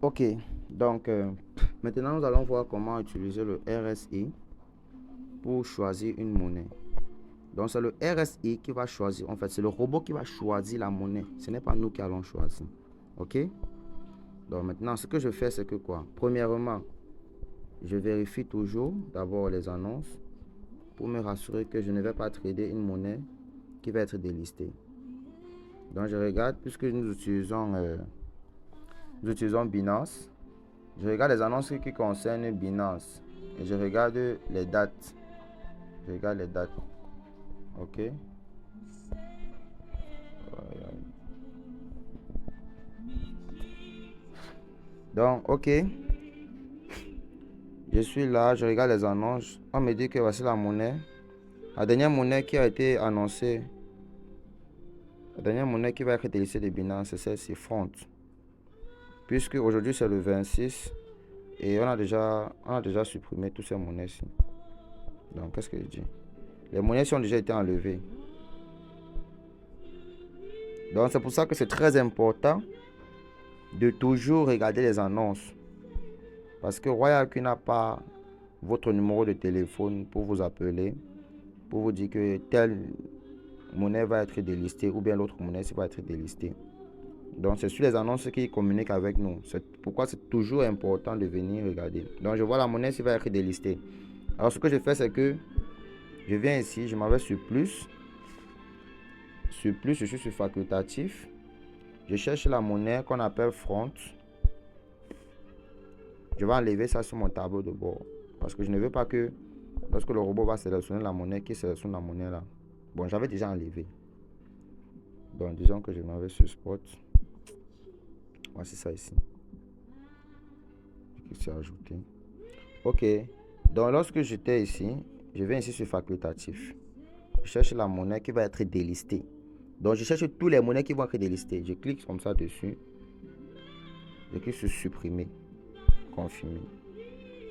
Ok, donc maintenant nous allons voir comment utiliser le RSI pour choisir une monnaie. Donc c'est le RSI qui va choisir, en fait c'est le robot qui va choisir la monnaie. Ce n'est pas nous qui allons choisir. Ok? Donc maintenant ce que je fais c'est que quoi? Premièrement, je vérifie toujours d'abord les annonces pour me rassurer que je ne vais pas trader une monnaie qui va être délistée. Donc je regarde, puisque nous utilisons Binance, je regarde les annonces qui concernent Binance et je regarde les dates. Je regarde les dates. Ok. Donc, ok. Je suis là, je regarde les annonces. On me dit que voici la monnaie. La dernière monnaie qui a été annoncée, la dernière monnaie qui va être délistée de Binance, c'est celle-ci, Front. Puisque aujourd'hui c'est le 26 et on a déjà supprimé toutes ces monnaies-ci. Donc, qu'est-ce que je dis? Les monnaies-ci ont déjà été enlevées. Donc, c'est pour ça que c'est très important de toujours regarder les annonces. Parce que Royalq n'a pas votre numéro de téléphone pour vous appeler, pour vous dire que telle monnaie va être délistée ou bien l'autre monnaie va être délistée. Donc c'est sur les annonces qu'ils communiquent avec nous. C'est pourquoi c'est toujours important de venir regarder. Donc je vois la monnaie qui va être délistée. Alors ce que je fais c'est que je viens ici, je m'en vais sur plus. Sur plus, je suis sur facultatif. Je cherche la monnaie qu'on appelle front. Je vais enlever ça sur mon tableau de bord. Parce que je ne veux pas que lorsque le robot va sélectionner la monnaie, qu'il sélectionne la monnaie là. Bon, j'avais déjà enlevé. Donc disons que je m'en vais sur spot. Voici ça ici. C'est ajouté. Ok. Donc lorsque j'étais ici, je viens ici sur facultatif. Je cherche la monnaie qui va être délistée. Donc je cherche tous les monnaies qui vont être délistées. Je clique comme ça dessus. Je clique sur supprimer. Confirmer.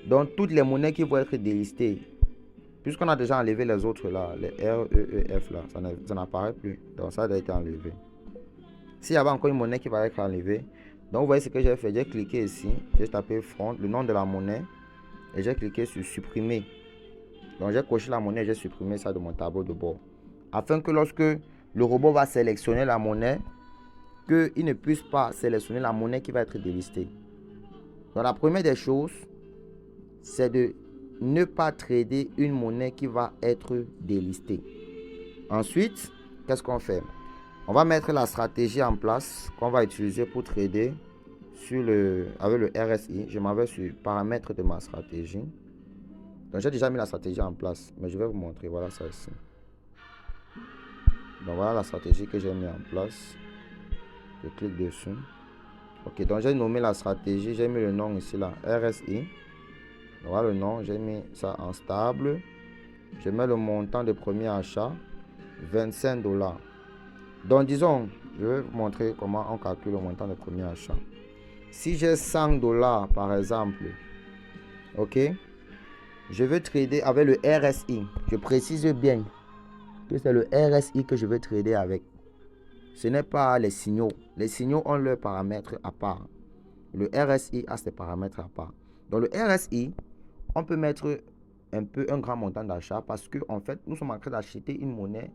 Donc toutes les monnaies qui vont être délistées. Puisqu'on a déjà enlevé les autres là, les R, E, E, F là, ça n'apparaît plus. Donc ça a été enlevé. S'il y avait encore une monnaie qui va être enlevée, donc vous voyez ce que j'ai fait. J'ai cliqué ici, j'ai tapé front, le nom de la monnaie, et j'ai cliqué sur supprimer. Donc j'ai coché la monnaie et j'ai supprimé ça de mon tableau de bord. Afin que lorsque le robot va sélectionner la monnaie, qu'il ne puisse pas sélectionner la monnaie qui va être délistée. Donc la première des choses, c'est de ne pas trader une monnaie qui va être délistée. Ensuite, qu'est-ce qu'on fait? On va mettre la stratégie en place qu'on va utiliser pour trader avec le RSI. Je m'en vais sur paramètres de ma stratégie. Donc j'ai déjà mis la stratégie en place, mais je vais vous montrer. Voilà ça ici. Donc voilà la stratégie que j'ai mis en place. Je clique dessus. Ok, donc j'ai nommé la stratégie, j'ai mis le nom ici là, RSI. Voilà le nom, j'ai mis ça en stable. Je mets le montant de premier achat, 25 $. Donc disons, je vais vous montrer comment on calcule le montant de premier achat. Si j'ai 100 $ par exemple, ok, je vais trader avec le RSI. Je précise bien que c'est le RSI que je vais trader avec. Ce n'est pas les signaux. Les signaux ont leurs paramètres à part. Le RSI a ses paramètres à part. Dans le RSI, on peut mettre un grand montant d'achat parce que en fait, nous sommes en train d'acheter une monnaie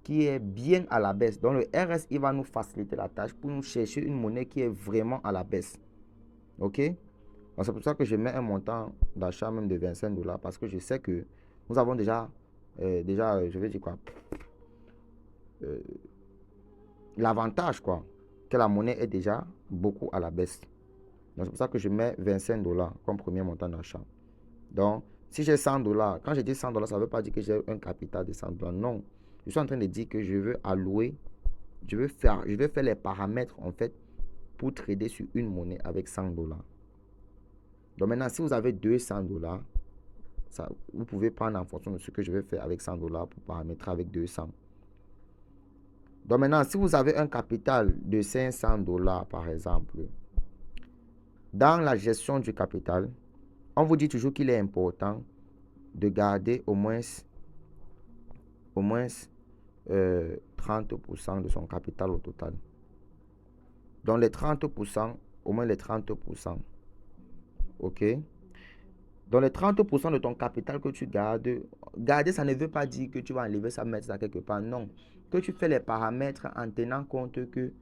qui est bien à la baisse. Donc le RSI va nous faciliter la tâche pour nous chercher une monnaie qui est vraiment à la baisse. Ok? Donc c'est pour ça que je mets un montant d'achat même de 25 $ parce que je sais que nous avons déjà, je vais dire quoi, l'avantage quoi, que la monnaie est déjà beaucoup à la baisse. Donc c'est pour ça que je mets 25 $ comme premier montant d'achat. Donc si j'ai 100 $, quand je dis 100 $, ça ne veut pas dire que j'ai un capital de 100 $. Non, je suis en train de dire que je veux allouer, je vais faire les paramètres en fait pour trader sur une monnaie avec 100 $. Donc maintenant, si vous avez 200 $, ça, vous pouvez prendre en fonction de ce que je vais faire avec 100 $ pour paramétrer avec 200. Donc maintenant, si vous avez un capital de 500 $ par exemple, dans la gestion du capital, on vous dit toujours qu'il est important de garder au moins 30% de son capital au total. Donc les 30% au moins les 30%. OK? Dans les 30% de ton capital que tu gardes, garder, ça ne veut pas dire que tu vas enlever ça, mettre ça quelque part. Non. Que tu fais les paramètres en tenant compte que,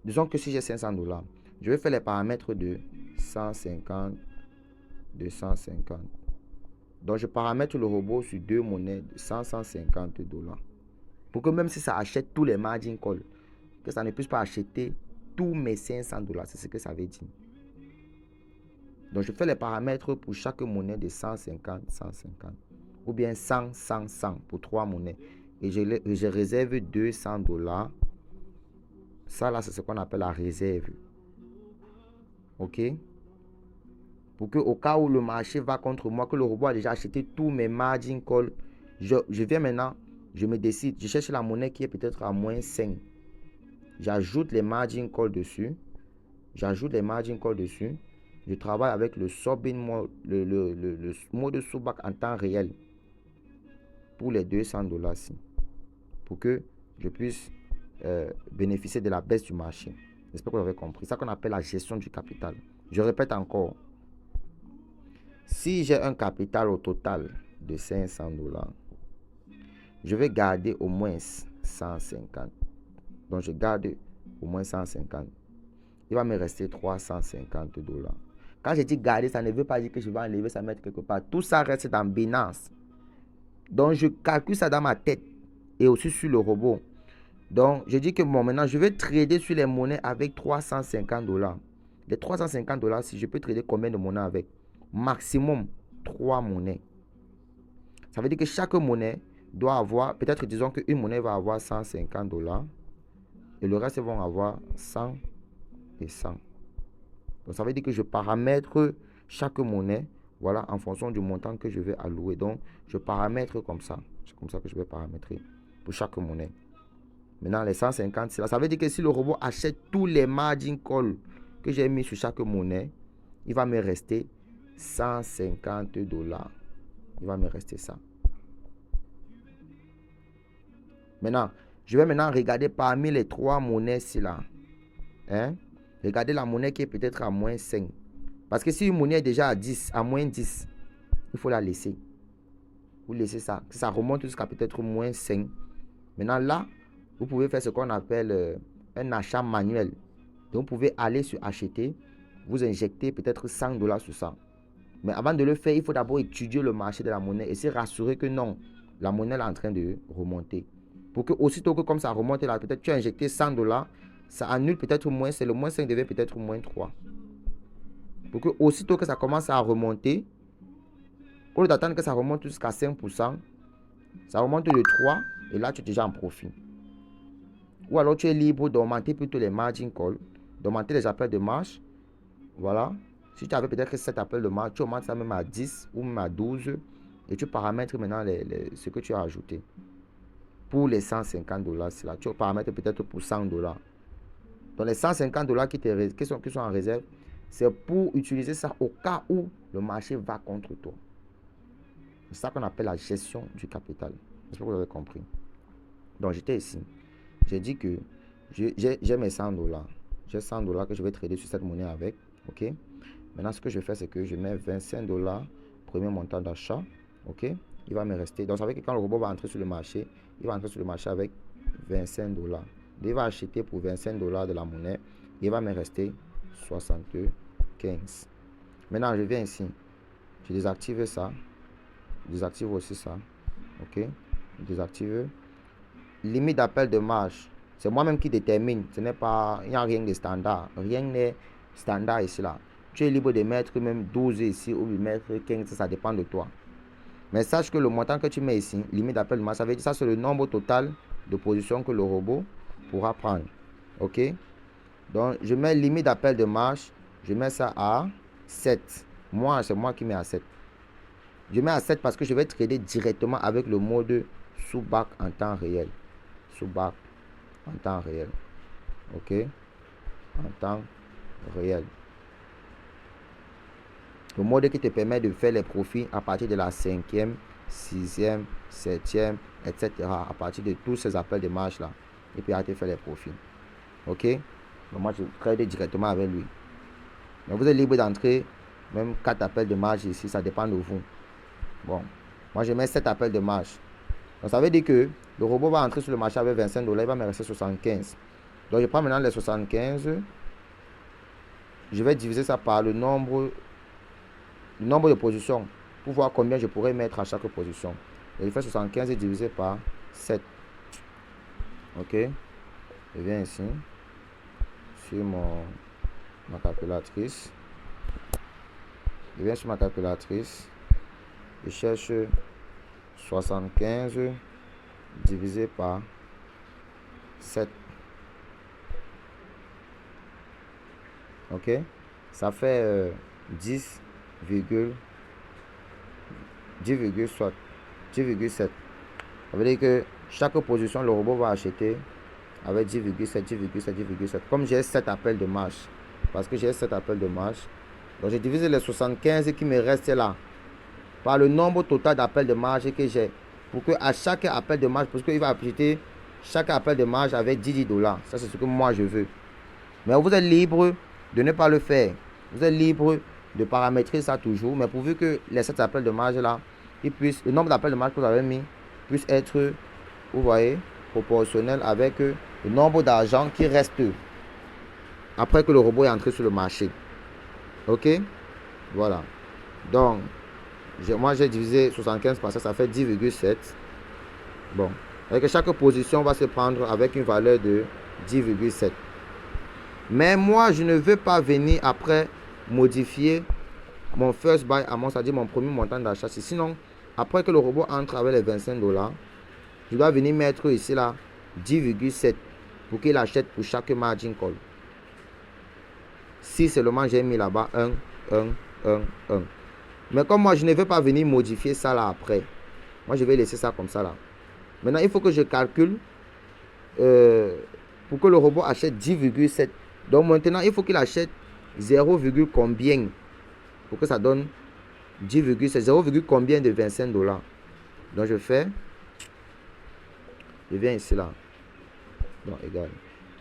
disons que si j'ai 500 $, je vais faire les paramètres de 150, 250. Donc, je paramètre le robot sur deux monnaies de 150 $. Pour que même si ça achète tous les margin calls, que ça ne puisse pas acheter tous mes 500 $. C'est ce que ça veut dire. Donc, je fais les paramètres pour chaque monnaie de 150, 150. Ou bien 100, 100, 100 pour 3 monnaies. Et je réserve 200 $. Ça, là, c'est ce qu'on appelle la réserve. OK? Pour que au cas où le marché va contre moi, que le robot a déjà acheté tous mes margin calls, je viens maintenant, je me décide, je cherche la monnaie qui est peut-être à moins 5. J'ajoute les margin calls dessus. Je travaille avec le sub-in mode, le mode sous-back en temps réel pour les 200 $. Pour que je puisse bénéficier de la baisse du marché. J'espère que vous avez compris. C'est ça qu'on appelle la gestion du capital. Je répète encore. Si j'ai un capital au total de 500 $, je vais garder au moins 150. Donc, je garde au moins 150. Il va me rester 350 $. Quand je dis garder, ça ne veut pas dire que je vais enlever ça, mettre quelque part. Tout ça reste dans Binance. Donc, je calcule ça dans ma tête et aussi sur le robot. Donc, je dis que bon, maintenant, je vais trader sur les monnaies avec 350 $. Les 350 $, si je peux trader combien de monnaies avec? Maximum 3 monnaies. Ça veut dire que chaque monnaie doit avoir, peut-être disons qu'une monnaie va avoir 150 $ et le reste vont avoir 100 et 100. Donc, ça veut dire que je paramètre chaque monnaie, voilà, en fonction du montant que je vais allouer. Donc, je paramètre comme ça. C'est comme ça que je vais paramétrer pour chaque monnaie. Maintenant, les 150, c'est là. Ça veut dire que si le robot achète tous les margin calls que j'ai mis sur chaque monnaie, il va me rester 150 $. Il va me rester ça. Maintenant, je vais maintenant regarder parmi les 3 monnaies ici là. Hein? Regardez la monnaie qui est peut-être à moins 5. Parce que si une monnaie est déjà à 10, à moins 10, il faut la laisser. Vous laissez ça. Si ça remonte jusqu'à peut-être moins 5. Maintenant là, vous pouvez faire ce qu'on appelle un achat manuel. Donc vous pouvez aller sur acheter, vous injectez peut-être 100 $ sur ça. Mais avant de le faire, il faut d'abord étudier le marché de la monnaie et se rassurer que non, la monnaie est en train de remonter. Pour que aussitôt que comme ça remonte là, peut-être tu as injecté 100 $, ça annule peut-être moins, c'est le moins 5 devient peut-être moins 3. Pour que aussitôt que ça commence à remonter, au lieu d'attendre que ça remonte jusqu'à 5%, ça remonte de 3 et là tu es déjà en profit. Ou alors tu es libre d'augmenter plutôt les margin calls, d'augmenter les appels de marge. Voilà. Si tu avais peut-être 7 appels de marge, tu augmentes ça même à 10 ou même à 12 et tu paramètres maintenant ce que tu as ajouté. Pour les 150 $, là, tu paramètres peut-être pour 100 $. Donc les 150 $ qui sont en réserve, c'est pour utiliser ça au cas où le marché va contre toi. C'est ça qu'on appelle la gestion du capital. J'espère que vous avez compris. Donc j'étais ici. J'ai dit que j'ai mes 100 $. J'ai 100 $ que je vais trader sur cette monnaie avec. OK? Maintenant, ce que je fais, c'est que je mets 25 $, premier montant d'achat. OK? Il va me rester. Donc, ça veut dire que quand le robot va entrer sur le marché, il va entrer sur le marché avec 25 $. Il va acheter pour 25 $ de la monnaie. Il va me rester 75. Maintenant, je viens ici. Je désactive ça. Je désactive aussi ça. OK? Je désactive. Limite d'appel de marge. C'est moi-même qui détermine. Ce n'est pas, il n'y a rien de standard. Rien n'est standard ici là. Tu es libre de mettre même 12 ici ou de mettre 15. Ça dépend de toi. Mais sache que le montant que tu mets ici, limite d'appel de marge, ça veut dire ça c'est le nombre total de positions que le robot pourra prendre. OK? Donc, je mets limite d'appel de marge. Je mets ça à 7. Moi, c'est moi qui mets à 7. Je mets à 7 parce que je vais trader directement avec le mode sous-back en temps réel. Sous-back en temps réel. OK? En temps réel. Le mode qui te permet de faire les profits à partir de la 5e, 6e, 7e, etc. À partir de tous ces appels de marge là. Et puis à te faire les profits. OK? Donc moi, je trade directement avec lui. Mais vous êtes libre d'entrer même 4 appels de marge ici, ça dépend de vous. Bon, moi je mets 7 appels de marge. Donc ça veut dire que le robot va entrer sur le marché avec 25 $, il va me rester 75. Donc je prends maintenant les 75, je vais diviser ça par le nombre de positions pour voir combien je pourrais mettre à chaque position. Et je fais 75 divisé par 7. Ok, je viens ici sur ma calculatrice. Je viens sur ma calculatrice. Je cherche 75 divisé par 7. Ok, ça fait 10,7. Ça veut dire que chaque position, le robot va acheter avec 10,7, 10,7, 10,7. Comme j'ai 7 appels de marge, parce que j'ai 7 appels de marge, donc j'ai divisé les 75 qui me restent là par le nombre total d'appels de marge que j'ai. Pour que à chaque appel de marge, parce qu'il va acheter chaque appel de marge avec 10 $. Ça, c'est ce que moi je veux. Mais vous êtes libre de ne pas le faire. Vous êtes libre de paramétrer ça toujours. Mais pourvu que les 7 appels de marge là, le nombre d'appels de marge que vous avez mis puisse être, vous voyez, proportionnel avec le nombre d'argent qui reste après que le robot est entré sur le marché. Ok, voilà. Donc moi j'ai divisé 75 par ça, ça fait 10,7. Bon, avec chaque position va se prendre avec une valeur de 10,7. Mais moi je ne veux pas venir après modifier mon first buy amount, c'est-à-dire mon premier montant d'achat. Sinon, après que le robot entre avec les 25 $, je dois venir mettre ici là 10,7 pour qu'il achète pour chaque margin call. Si seulement j'ai mis là-bas 1. Mais comme moi je ne veux pas venir modifier ça là après, moi je vais laisser ça comme ça là. Maintenant il faut que je calcule pour que le robot achète 10,7. Donc maintenant il faut qu'il achète 0, combien pour que ça donne 10,7. 0, combien de 25 $. Donc je viens ici là. Donc égal.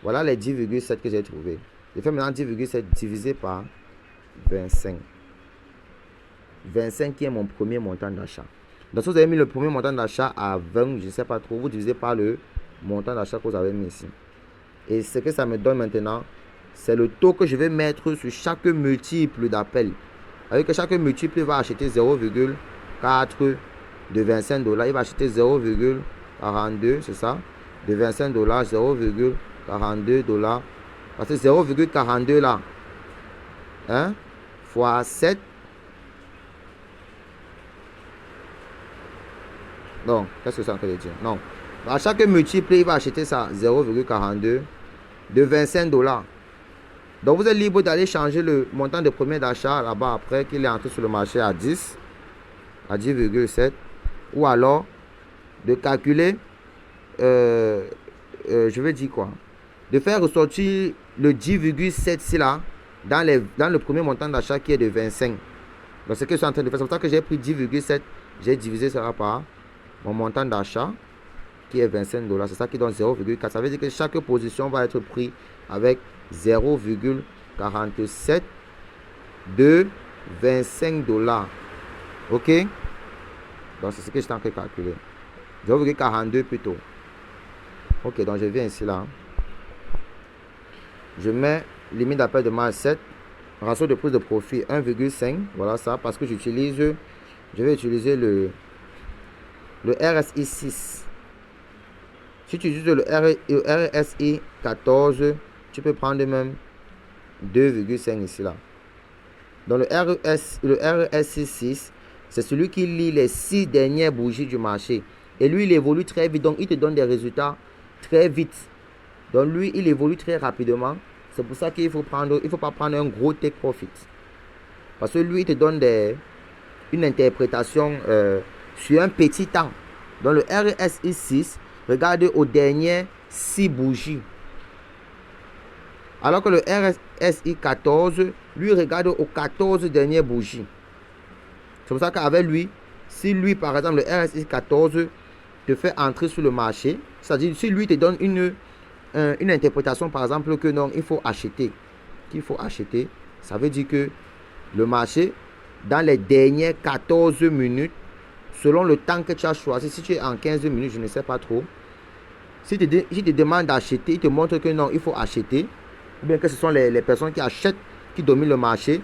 Voilà les 10,7 que j'ai trouvé. Je fais maintenant 10,7 divisé par 25. 25 qui est mon premier montant d'achat. Donc si vous avez mis le premier montant d'achat à 20, je ne sais pas trop, vous divisez par le montant d'achat que vous avez mis ici. Et ce que ça me donne maintenant, c'est le taux que je vais mettre sur chaque multiple d'appel. Avec que chaque multiple va acheter 0,4 de 25 $. Il va acheter 0,42, c'est ça, de 25 $, 0,42 $. Parce que 0,42 là, hein, fois 7. Non, qu'est-ce que c'est en train de dire? Non. À chaque multiple, il va acheter ça 0,42 de 25 $. Donc vous êtes libre d'aller changer le montant de premier d'achat là-bas après qu'il est entré sur le marché à 10, à 10,7. Ou alors de calculer, je vais dire quoi? De faire ressortir le 10,7 ici là dans le premier montant d'achat qui est de 25. Donc ce que je suis en train de faire, c'est pour ça que j'ai pris 10,7, j'ai divisé ça par mon montant d'achat qui est 25 $. C'est ça qui donne 0,4. Ça veut dire que chaque position va être prise avec 0,47 de 25 $. Ok? Donc c'est ce que je suis en train de calculer. 0,42 plutôt. Ok, donc je viens ici là. Je mets limite d'appel de marge 7. Ratio de prise de profit 1,5. Voilà ça. Parce que je vais utiliser le RSI 6. Si tu utilises le RSI 14, tu peux prendre même 2,5 ici là. Donc le RSI 6, c'est celui qui lit les 6 dernières bougies du marché. Et lui, il évolue très vite. Donc il te donne des résultats très vite. Donc lui, il évolue très rapidement. C'est pour ça qu'il faut pas prendre un gros take profit. Parce que lui, il te donne une interprétation sur un petit temps. Dans le RSI 6, regardez aux dernières 6 bougies. Alors que le RSI 14, lui regarde aux 14 dernières bougies. C'est pour ça qu'avec lui, si lui par exemple le RSI 14 te fait entrer sur le marché, c'est-à-dire si lui te donne une interprétation, par exemple, que non, il faut acheter. Qu'il faut acheter, ça veut dire que le marché, dans les dernières 14 minutes, selon le temps que tu as choisi, si tu es en 15 minutes, je ne sais pas trop, si tu te demande d'acheter, il te montre que non, il faut acheter, ou bien que ce sont les personnes qui achètent qui dominent le marché,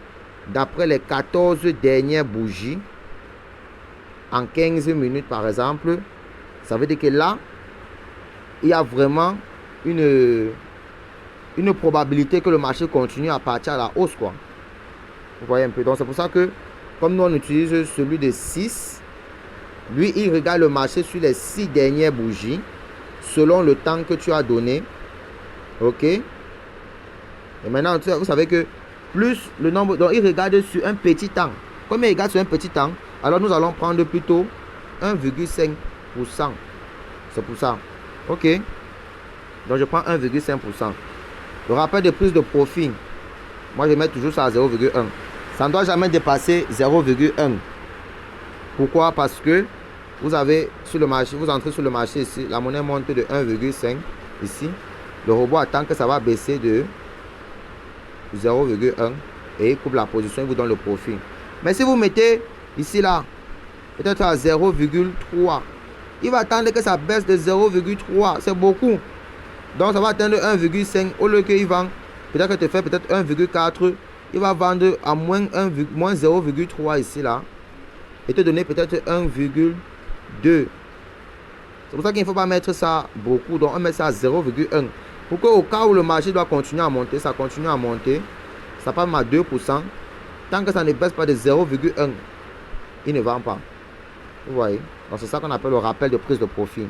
d'après les 14 dernières bougies, en 15 minutes par exemple, ça veut dire que là, il y a vraiment une probabilité que le marché continue à partir à la hausse, quoi. Vous voyez un peu. Donc c'est pour ça que, comme nous on utilise celui de 6, lui il regarde le marché sur les 6 dernières bougies, selon le temps que tu as donné. Ok. Et maintenant, vous savez que plus le nombre, donc il regarde sur un petit temps. Comme il regarde sur un petit temps, alors nous allons prendre plutôt 1,5%. C'est pour ça. Ok. Donc je prends 1,5%. Le rappel de prise de profit, moi je mets toujours ça à 0,1. Ça ne doit jamais dépasser 0,1. Pourquoi? Parce que vous avez sur le marché, vous entrez sur le marché ici, la monnaie monte de 1,5 ici. Le robot attend que ça va baisser de 0,1 et il coupe la position, il vous donne le profit. Mais si vous mettez ici là, peut-être à 0,3, il va attendre que ça baisse de 0,3. C'est beaucoup. Donc ça va atteindre 1,5. Au lieu qu'il vend, peut-être que tu fais peut-être 1,4, il va vendre à moins 0,3 ici là. Et te donner peut-être 1,2. C'est pour ça qu'il ne faut pas mettre ça beaucoup. Donc on met ça à 0,1. Pour qu'au cas où le marché doit continuer à monter, ça continue à monter. Ça passe à 2%. Tant que ça ne baisse pas de 0,1, il ne vend pas. Vous voyez? Donc c'est ça qu'on appelle le rappel de prise de profit.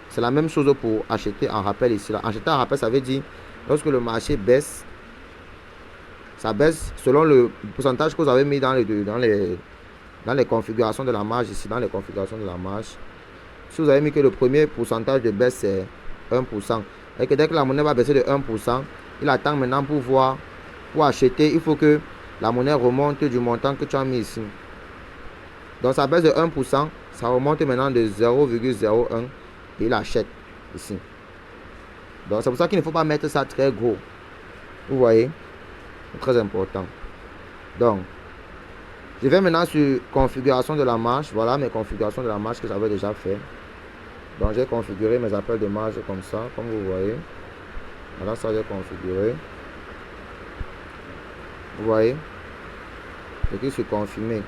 C'est la même chose pour acheter en rappel ici. Là. Acheter en rappel, ça veut dire lorsque le marché baisse, ça baisse selon le pourcentage que vous avez mis dans les configurations de la marge ici, dans les configurations de la marge. Si vous avez mis que le premier pourcentage de baisse c'est 1%, et que dès que la monnaie va baisser de 1%, il attend maintenant pour voir, pour acheter, il faut que la monnaie remonte du montant que tu as mis ici. Donc ça baisse de 1%, ça remonte maintenant de 0,01 et il achète ici. Donc c'est pour ça qu'il ne faut pas mettre ça très gros. Vous voyez? C'est très important. Donc, je vais maintenant sur configuration de la marge. Voilà mes configurations de la marge que j'avais déjà fait. Donc j'ai configuré mes appels de marge comme ça, comme vous voyez. Voilà, ça j'ai configuré. Vous voyez? Je clique sur confirmer.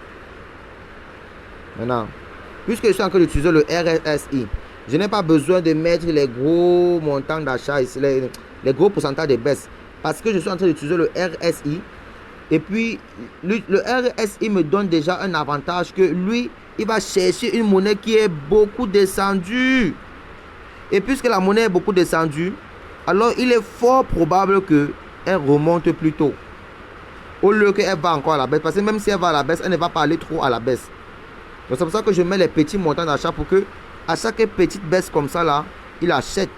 Maintenant, puisque je suis en train d'utiliser le RSI, je n'ai pas besoin de mettre les gros montants d'achat ici, les gros pourcentages de baisse. Parce que je suis en train d'utiliser le RSI. Et puis, le RSI me donne déjà un avantage que lui, il va chercher une monnaie qui est beaucoup descendue. Et puisque la monnaie est beaucoup descendue, alors il est fort probable qu'elle remonte plus tôt. Au lieu qu'elle va encore à la baisse. Parce que même si elle va à la baisse, elle ne va pas aller trop à la baisse. Donc c'est pour ça que je mets les petits montants d'achat pour que à chaque petite baisse comme ça là, il achète.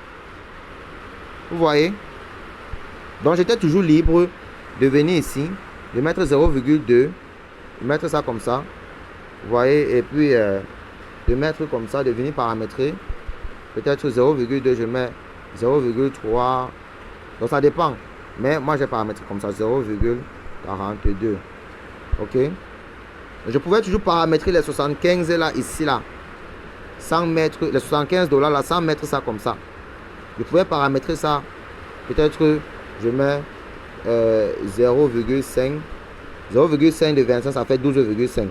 Vous voyez? Donc j'étais toujours libre de venir ici, de mettre 0,2, de mettre ça comme ça. Vous voyez? Et puis de mettre comme ça, de venir paramétrer. Peut-être 0,2, je mets 0,3. Donc ça dépend. Mais moi j'ai paramétré comme ça, 0,42. Ok? Je pouvais toujours paramétrer les 75 là, ici là. Sans mettre les 75 $ là, sans mettre ça comme ça. Je pouvais paramétrer ça. Peut-être je mets 0,5. 0,5 de 25, ça fait 12,5.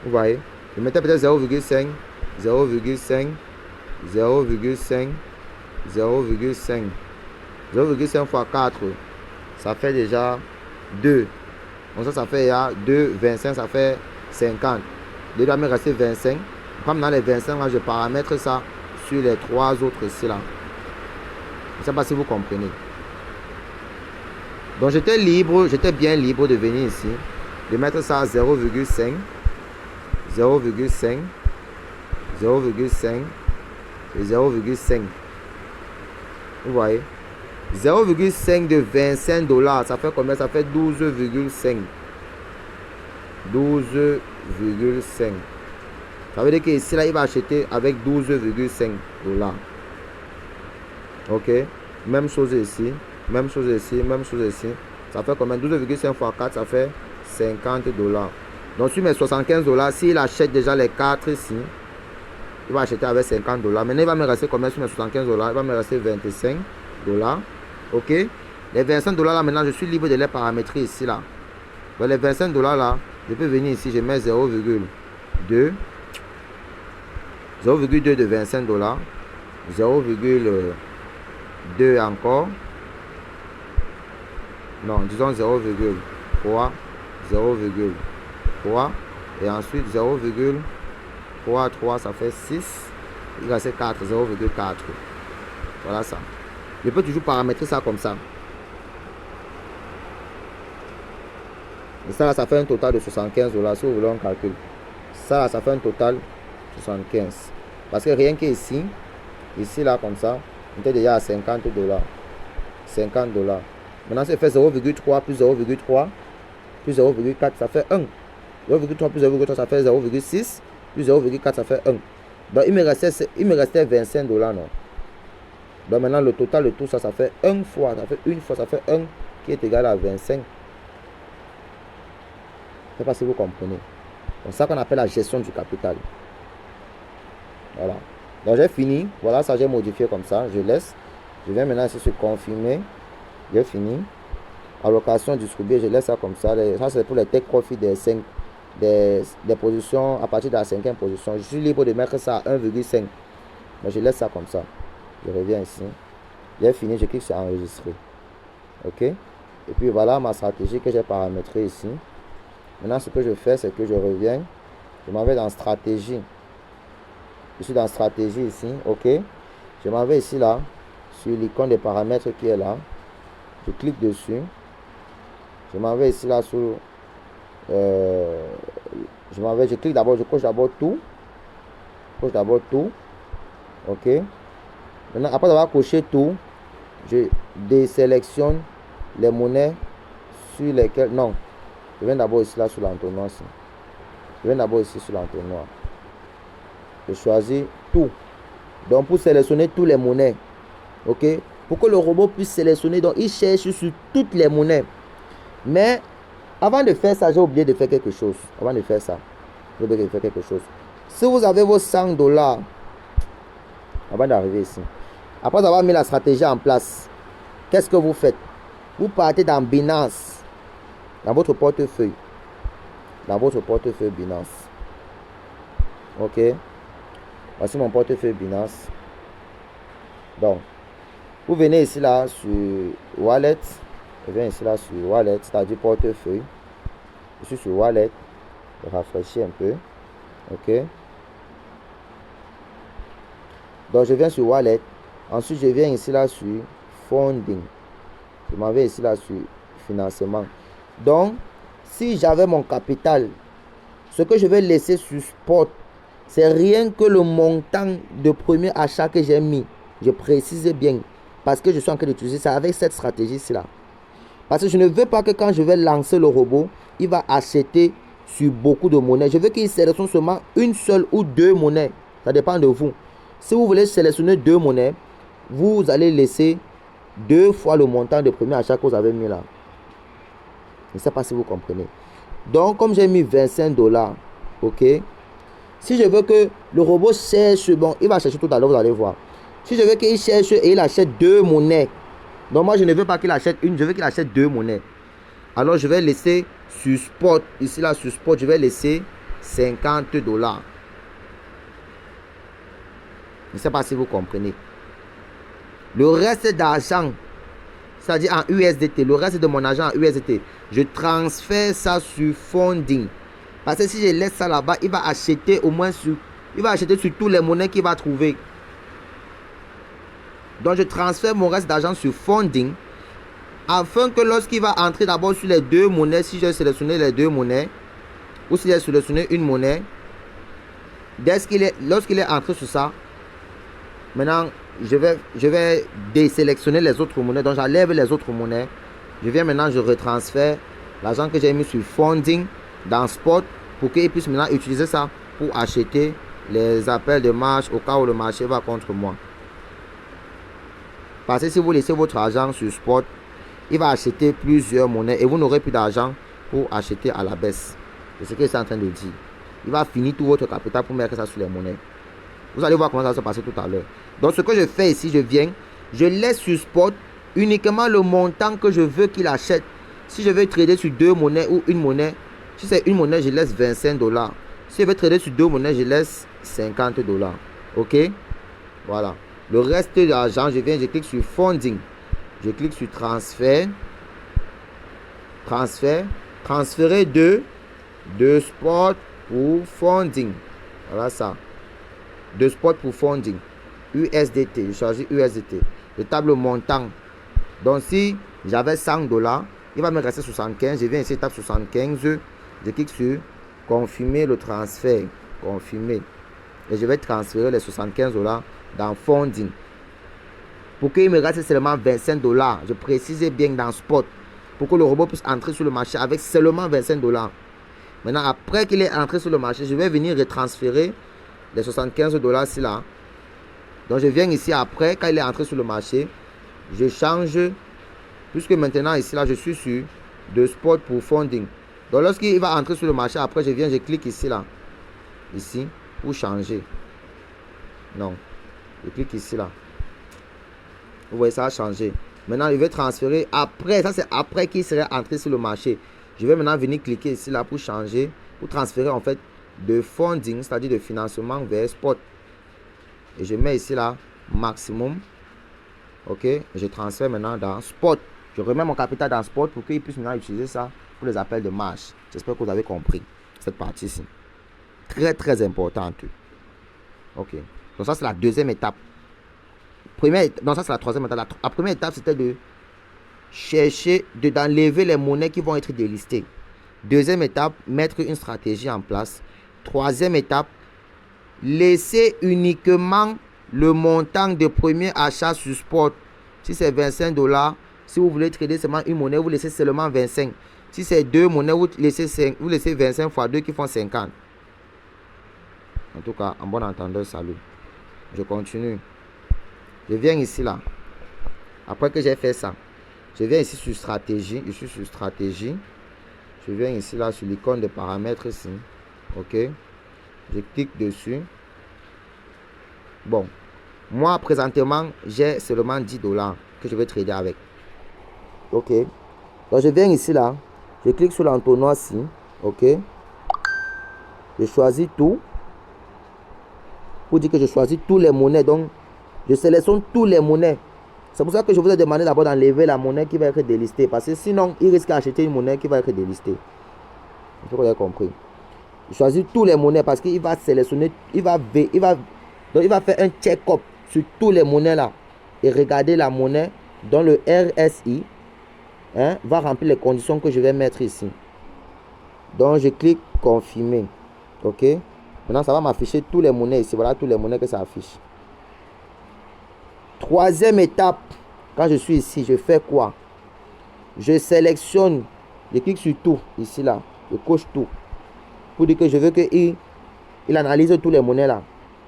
Vous voyez? Je mettais peut-être 0,5, 0,5, 0,5, 0,5. 0,5 fois 4, ça fait déjà 2. Donc ça fait 2, 25, ça fait 50. Il doit me rester 25. Comme dans les 25, là, je paramètre ça sur les 3 autres ici là. Je ne sais pas si vous comprenez. Donc j'étais libre, j'étais bien libre de venir ici, de mettre ça à 0,5, 0,5, 0,5 et 0,5. Vous voyez? 0,5 de 25 $, ça fait combien? Ça fait 12,5. 12,5. Ça veut dire qu'ici, là, il va acheter avec 12,5 $. Ok? Même chose ici. Même chose ici. Même chose ici. Ça fait combien? 12,5 fois 4, ça fait $50. Donc sur mes $75, s'il achète déjà les 4 ici, il va acheter avec $50. Maintenant, il va me rester combien sur mes $75? Il va me rester $25. Ok? Les $25 là, maintenant, je suis libre de les paramétrer ici là. Donc les $25 là, je peux venir ici, je mets 0,2. 0,2 de $25. 0,2 encore. Non, disons 0,3. 0,3. Et ensuite 0,33, ça fait 6. Il reste 4, 0,4. Voilà ça. Je peux toujours paramétrer ça comme ça. Et ça là, ça fait un total de $75 si vous voulez un calcul. Ça là, ça fait un total 75. Parce que rien qu'ici, ici là comme ça, on était déjà à $50. $50. Maintenant, ça fait 0,3 plus 0,3 plus 0,4, ça fait 1. 0,3 plus 0,3, ça fait 0,6 plus 0,4, ça fait 1. Donc, il me restait $25, non? Donc, maintenant, le total de tout ça, ça fait 1 fois, ça fait une fois, ça fait 1 qui est égal à 25. Je ne sais pas si vous comprenez. C'est ça qu'on appelle la gestion du capital. Voilà. Donc, j'ai fini. Voilà, ça, j'ai modifié comme ça. Je laisse. Je viens maintenant ici sur confirmer. J'ai fini. Allocation distribuée, je laisse ça comme ça. Ça, c'est pour les take profit des positions à partir de la 5e position. Je suis libre de mettre ça à 1,5. Mais je laisse ça comme ça. Je reviens ici. J'ai fini, je clique sur enregistrer. Ok. Et puis voilà ma stratégie que j'ai paramétrée ici. Maintenant, ce que je fais, c'est que je reviens. Je m'en vais dans stratégie. Je suis dans stratégie ici. Ok. Je m'en vais ici là. Sur l'icône des paramètres qui est là. Je clique dessus. Je m'en vais ici là sur. Je clique d'abord, je coche d'abord tout. Coche d'abord tout. Ok. Maintenant, après avoir coché tout, je désélectionne les monnaies sur lesquelles. Non. Je viens d'abord ici là sur l'entonnoir. Je viens d'abord ici sur l'entonnoir. Je choisis tout. Donc pour sélectionner toutes les monnaies. Ok. Pour que le robot puisse sélectionner, donc il cherche sur toutes les monnaies. Mais avant de faire ça, j'ai oublié de faire quelque chose. Avant de faire ça, j'ai oublié de faire quelque chose. Si vous avez vos $100, avant d'arriver ici, après avoir mis la stratégie en place, qu'est-ce que vous faites? Vous partez dans Binance, dans votre portefeuille. Dans votre portefeuille Binance. Ok. Voici mon portefeuille Binance. Donc, vous venez ici là sur Wallet. Je viens ici là sur Wallet, c'est-à-dire portefeuille. Je suis sur Wallet. Je rafraîchis un peu. Ok. Donc je viens sur Wallet. Ensuite je viens ici là sur Funding. Je m'en vais ici là sur Financement. Donc si j'avais mon capital, ce que je vais laisser sur Spot, c'est rien que le montant de premier achat que j'ai mis. Je précise bien. Parce que je suis en train d'utiliser ça avec cette stratégie-ci là. Parce que je ne veux pas que quand je vais lancer le robot, il va acheter sur beaucoup de monnaies. Je veux qu'il sélectionne seulement une seule ou deux monnaies. Ça dépend de vous. Si vous voulez sélectionner deux monnaies, vous allez laisser 2 fois le montant de premier achat que vous avez mis là. Je ne sais pas si vous comprenez. Donc, comme j'ai mis $25, ok. Si je veux que le robot cherche, bon, il va chercher tout à l'heure, vous allez voir. Si je veux qu'il cherche et il achète 2 monnaies, donc moi je ne veux pas qu'il achète une, je veux qu'il achète 2 monnaies. Alors je vais laisser sur Spot, ici là sur Spot, je vais laisser $50. Je ne sais pas si vous comprenez. Le reste d'argent, c'est-à-dire en USDT, le reste de mon argent en USDT, je transfère ça sur Funding. Parce que si je laisse ça là-bas, il va acheter au moins sur, il va acheter sur toutes les monnaies qu'il va trouver. Donc je transfère mon reste d'argent sur Funding, afin que lorsqu'il va entrer d'abord sur les 2 monnaies, si j'ai sélectionné les 2 monnaies, ou si j'ai sélectionné une monnaie, lorsqu'il est entré sur ça, maintenant je vais désélectionner les autres monnaies. Donc j'enlève les autres monnaies. Je viens maintenant, je retransfère l'argent que j'ai mis sur Funding dans Spot pour qu'il puisse maintenant utiliser ça pour acheter les appels de marche au cas où le marché va contre moi. Parce que si vous laissez votre argent sur spot, il va acheter plusieurs monnaies et vous n'aurez plus d'argent pour acheter à la baisse. C'est ce que je suis en train de dire. Il va finir tout votre capital pour mettre ça sur les monnaies. Vous allez voir comment ça va se passer tout à l'heure. Donc ce que je fais ici, je viens, je laisse sur spot uniquement le montant que je veux qu'il achète. Si je veux trader sur deux monnaies ou une monnaie, si c'est une monnaie, je laisse 25 $. Si je veux trader sur deux monnaies, je laisse 50 $. Ok? Voilà. Le reste de l'argent, je viens, je clique sur funding. Je clique sur transfert. Transférer de spot pour funding. Voilà ça. De spot pour funding. USDT. Je choisis USDT. Je tape le montant. Donc si j'avais 100 $, il va me rester 75. Je viens ici, je tape 75. Je clique sur confirmer le transfert. Confirmer. Et je vais transférer les 75 $ dans funding. Pour qu'il me reste seulement 25 $. Je précise bien dans spot. Pour que le robot puisse entrer sur le marché avec seulement 25 $. Maintenant, après qu'il est entré sur le marché, je vais venir retransférer les 75 $ ici là. Donc je viens ici après, quand il est entré sur le marché, je change, puisque maintenant ici là, je suis sur de spot pour funding. Donc lorsqu'il va entrer sur le marché, après je viens, je clique ici là. Ici, pour changer. Non. Je clique ici là. Vous voyez, ça a changé. Maintenant, je vais transférer après. Ça, c'est après qu'il serait entré sur le marché. Je vais maintenant venir cliquer ici là pour changer, pour transférer en fait de funding, c'est-à-dire de financement vers spot. Et je mets ici là maximum. Ok. Et je transfère maintenant dans spot. Je remets mon capital dans spot pour qu'il puisse maintenant utiliser ça pour les appels de marge. J'espère que vous avez compris cette partie-ci. Très très importante. Ok. Donc ça c'est la deuxième étape. Donc ça c'est la troisième étape. La première étape c'était de chercher, d'enlever les monnaies qui vont être délistées. Deuxième étape, mettre une stratégie en place. Troisième étape, laisser uniquement le montant de premier achat sur spot. Si c'est 25 $, si vous voulez trader seulement une monnaie, vous laissez seulement 25. Si c'est deux monnaies, vous laissez 25 fois 2 qui font 50. En tout cas, en bon entendeur, salut. Je continue. Je viens ici là. Après que j'ai fait ça, je viens ici sur stratégie. Je suis sur stratégie. Je viens ici là sur l'icône de paramètres ici. Ok. Je clique dessus. Bon. Moi, présentement, j'ai seulement 10 $ que je vais trader avec. Ok. Donc, je viens ici là. Je clique sur l'entonnoir ici. Ok. Je choisis tout. Pour dire que je choisis tous les monnaies. Donc, je sélectionne tous les monnaies. C'est pour ça que je vous ai demandé d'abord d'enlever la monnaie qui va être délistée. Parce que sinon, il risque d'acheter une monnaie qui va être délistée. Il faut que vous ayez compris. Je choisis tous les monnaies parce qu'il va sélectionner, il va faire un check-up sur tous les monnaies là. Et regarder la monnaie dont le RSI va remplir les conditions que je vais mettre ici. Donc, je clique confirmer. Ok. Maintenant, ça va m'afficher tous les monnaies ici. Voilà tous les monnaies que ça affiche. Troisième étape, quand je suis ici, je fais quoi? Je sélectionne, je clique sur tout, ici là, je coche tout. Pour dire que je veux qu'il analyse tous les monnaies là.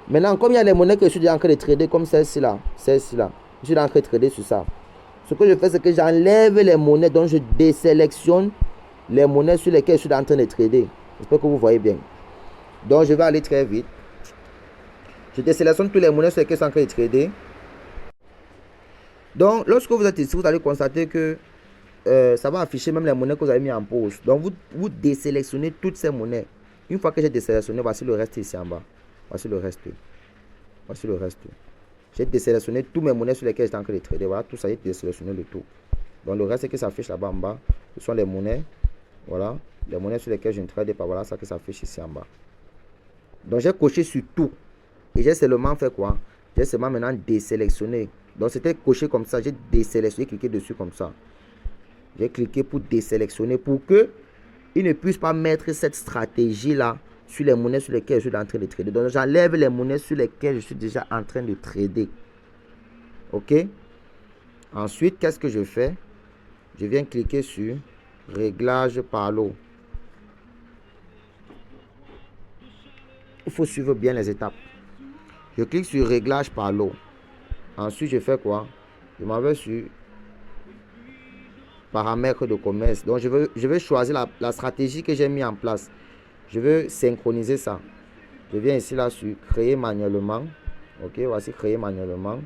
Maintenant, comme il y a les monnaies que je suis déjà en train de trader, comme celle-ci là, je suis déjà en train de trader sur ça. Ce que je fais, c'est que j'enlève les monnaies, donc je désélectionne les monnaies sur lesquelles je suis en train de trader. J'espère que vous voyez bien. Donc, je vais aller très vite. Je désélectionne toutes les monnaies sur lesquelles je suis en train de trader. Donc, lorsque vous êtes ici, vous allez constater que ça va afficher même les monnaies que vous avez mis en pause. Donc, vous désélectionnez toutes ces monnaies. Une fois que j'ai désélectionné, voici le reste ici en bas. Voici le reste. Voici le reste. J'ai désélectionné toutes mes monnaies sur lesquelles j'étais en train de trader. Voilà, tout ça, j'ai désélectionné le tout. Donc, le reste qui s'affiche là-bas en bas, ce sont les monnaies. Voilà, les monnaies sur lesquelles je ne trade pas. Voilà ça qui s'affiche ici en bas. Donc, j'ai coché sur tout. Et j'ai seulement fait quoi? J'ai seulement maintenant désélectionné. Donc, c'était coché comme ça. J'ai désélectionné, cliqué dessus comme ça. J'ai cliqué pour désélectionner pour que il ne puisse pas mettre cette stratégie-là sur les monnaies sur lesquelles je suis en train de trader. Donc, j'enlève les monnaies sur lesquelles je suis déjà en train de trader. OK? Ensuite, qu'est-ce que je fais? Je viens cliquer sur réglage par lot. Il faut suivre bien les étapes. Je clique sur réglage par lot. Ensuite, je fais quoi? Je m'en vais sur paramètres de commerce. Donc, je vais choisir la stratégie que j'ai mis en place. Je veux synchroniser ça. Je viens ici là sur créer manuellement. Ok, voici créer manuellement.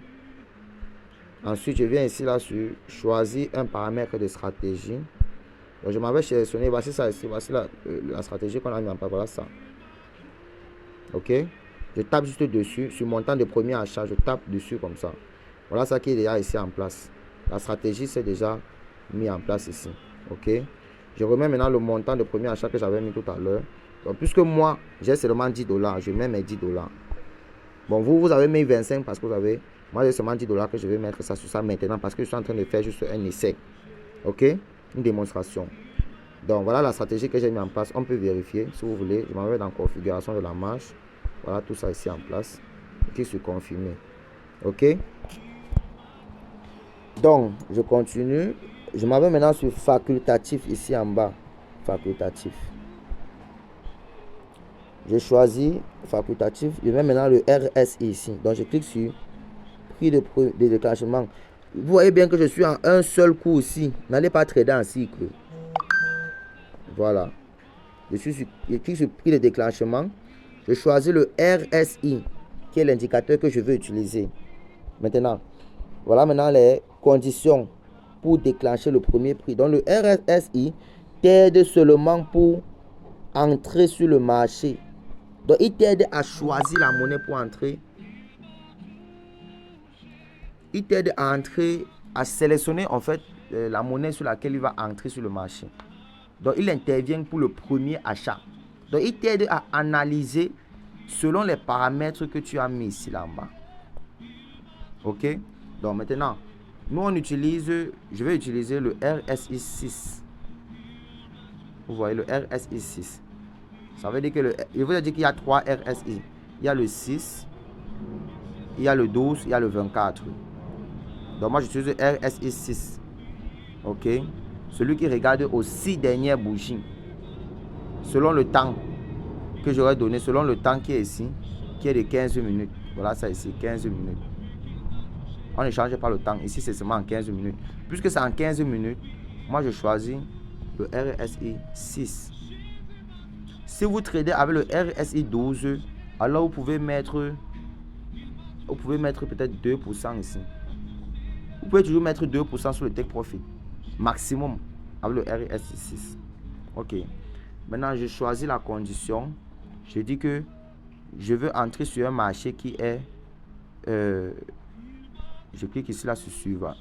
Ensuite, je viens ici là sur choisir un paramètre de stratégie. Donc, je m'en vais sélectionner. Voici ça ici. Voici la stratégie qu'on a mis en place. Voilà ça. Ok. Je tape juste dessus. Sur montant de premier achat, je tape dessus comme ça. Voilà ça qui est déjà ici en place. La stratégie, c'est déjà mis en place ici. Ok. Je remets maintenant le montant de premier achat que j'avais mis tout à l'heure. Donc, puisque moi, j'ai seulement $10, je mets mes $10. Bon, vous avez mis 25 parce que vous avez... Moi, j'ai seulement $10 que je vais mettre ça sur ça maintenant parce que je suis en train de faire juste un essai. Ok? Une démonstration. Donc, voilà la stratégie que j'ai mis en place. On peut vérifier si vous voulez. Je m'en vais dans configuration de la marche. Voilà tout ça ici en place. Clique sur confirmer. Ok? Donc, je continue. Je m'en vais maintenant sur facultatif ici en bas. Facultatif. Je choisis facultatif. Je mets maintenant le RSI ici. Donc, je clique sur prix de déclenchement. Vous voyez bien que je suis en un seul coup ici. N'allez pas trader en cycle. Voilà. Je clique sur prix de déclenchement. Je choisis le RSI, qui est l'indicateur que je veux utiliser. Maintenant, voilà maintenant les conditions pour déclencher le premier prix. Donc, le RSI t'aide seulement pour entrer sur le marché. Donc, il t'aide à choisir la monnaie pour entrer. Il t'aide à entrer, à sélectionner en fait la monnaie sur laquelle il va entrer sur le marché. Donc, il intervient pour le premier achat. Donc, il t'aide à analyser selon les paramètres que tu as mis ici là-bas. Ok? Donc, maintenant, nous on utilise, je vais utiliser le RSI 6. Vous voyez le RSI 6. Ça veut dire que je vous ai dit qu'il y a 3 RSI. Il y a le 6, il y a le 12, il y a le 24. Donc moi j'utilise le RSI 6. Ok. Celui qui regarde aux 6 dernières bougies. Selon le temps que j'aurais donné, selon le temps qui est ici, qui est de 15 minutes. Voilà ça ici, 15 minutes. On ne change pas le temps. Ici c'est seulement en 15 minutes. Puisque c'est en 15 minutes, moi je choisis le RSI 6. Si vous tradez avec le RSI 12, alors vous pouvez mettre peut-être 2% ici. Vous pouvez toujours mettre 2% sur le take profit. Maximum avec le RSI 6. Ok. Maintenant, je choisis la condition. Je dis que je veux entrer sur un marché qui est... je clique ici là sur suivant.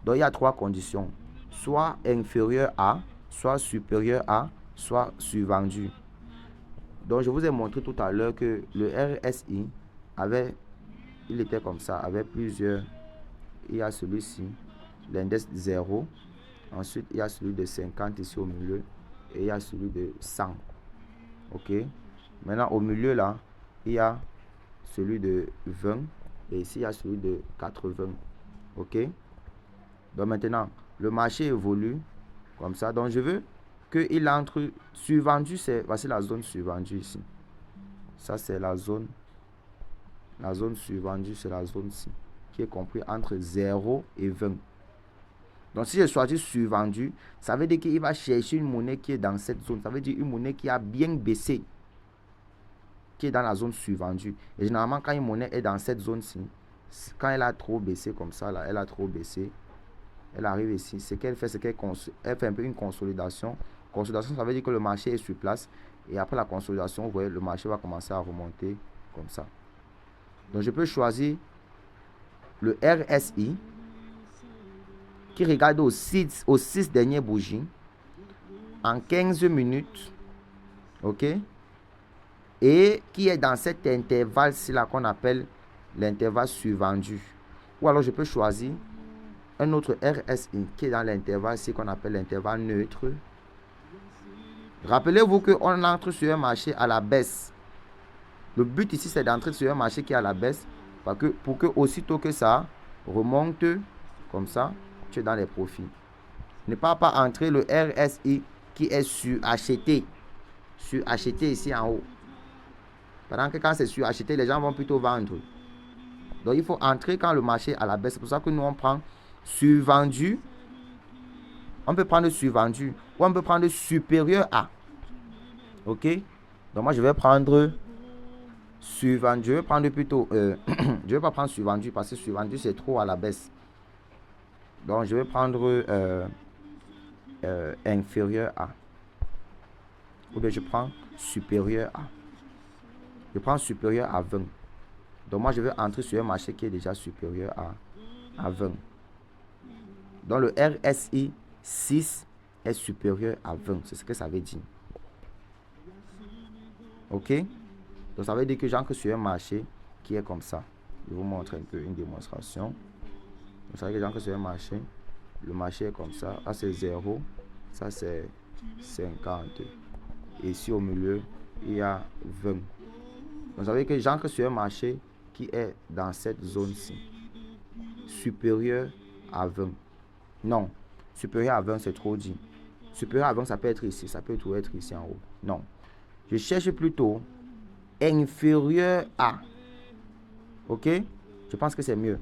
Donc, il y a 3 conditions. Soit inférieur à, soit supérieur à, soit survendu. Donc, je vous ai montré tout à l'heure que le RSI il était comme ça, avec plusieurs. Il y a celui-ci, l'index 0. Ensuite, il y a celui de 50 ici au milieu. Et il y a celui de 100. Ok. Maintenant, au milieu là, il y a celui de 20. Et ici, il y a celui de 80. Ok. Donc maintenant, le marché évolue comme ça. Donc, je veux qu'il entre survendu. Voici la zone survendue ici. Ça, c'est la zone. La zone survendue, c'est la zone-ci, qui est compris entre 0 et 20. Donc, si je choisis survendu, ça veut dire qu'il va chercher une monnaie qui est dans cette zone. Ça veut dire une monnaie qui a bien baissé, qui est dans la zone survendue. Et généralement, quand une monnaie est dans cette zone-ci, quand elle a trop baissé comme ça, là, elle a trop baissé, elle arrive ici. Ce qu'elle fait, c'est qu'elle fait un peu une consolidation. Consolidation, ça veut dire que le marché est sur place. Et après la consolidation, vous voyez, le marché va commencer à remonter comme ça. Donc, je peux choisir le RSI qui regarde aux 6 dernières bougies en 15 minutes. OK? Et qui est dans cet intervalle-ci là qu'on appelle l'intervalle survendu. Ou alors, je peux choisir un autre RSI qui est dans l'intervalle-ci qu'on appelle l'intervalle neutre. Rappelez-vous qu'on entre sur un marché à la baisse. Le but ici, c'est d'entrer sur un marché qui est à la baisse pour que aussitôt que ça remonte comme ça, tu es dans les profits. Ne pas entrer le RSI qui est suracheté. Suracheté ici en haut. Pendant que quand c'est suracheté, les gens vont plutôt vendre. Donc, il faut entrer quand le marché est à la baisse. C'est pour ça que nous, on prend survendu. On peut prendre survendu ou on peut prendre supérieur à. Ok? Donc moi je vais prendre survendu. Je vais prendre plutôt... je ne vais pas prendre survendu parce que survendu c'est trop à la baisse. Donc je vais prendre inférieur à. Ou bien je prends supérieur à. Je prends supérieur à 20. Donc moi je vais entrer sur un marché qui est déjà supérieur à 20. Donc le RSI 6 est supérieur à 20. C'est ce que ça veut dire. Ok? Donc ça veut dire que j'entre sur un marché qui est comme ça. Je vous montre un peu une démonstration. Donc ça veut dire que j'entre sur un marché. Le marché est comme ça. Là c'est 0. Ça c'est 50. Et ici au milieu, il y a 20. Donc ça veut dire que j'entre sur un marché qui est dans cette zone-ci. Supérieur à 20. Non. Supérieur à 20, c'est trop dit. Supérieur à 20, ça peut être ici. Ça peut tout être ici en haut. Non. Je cherche plutôt inférieur à. Ok? Je pense que c'est mieux.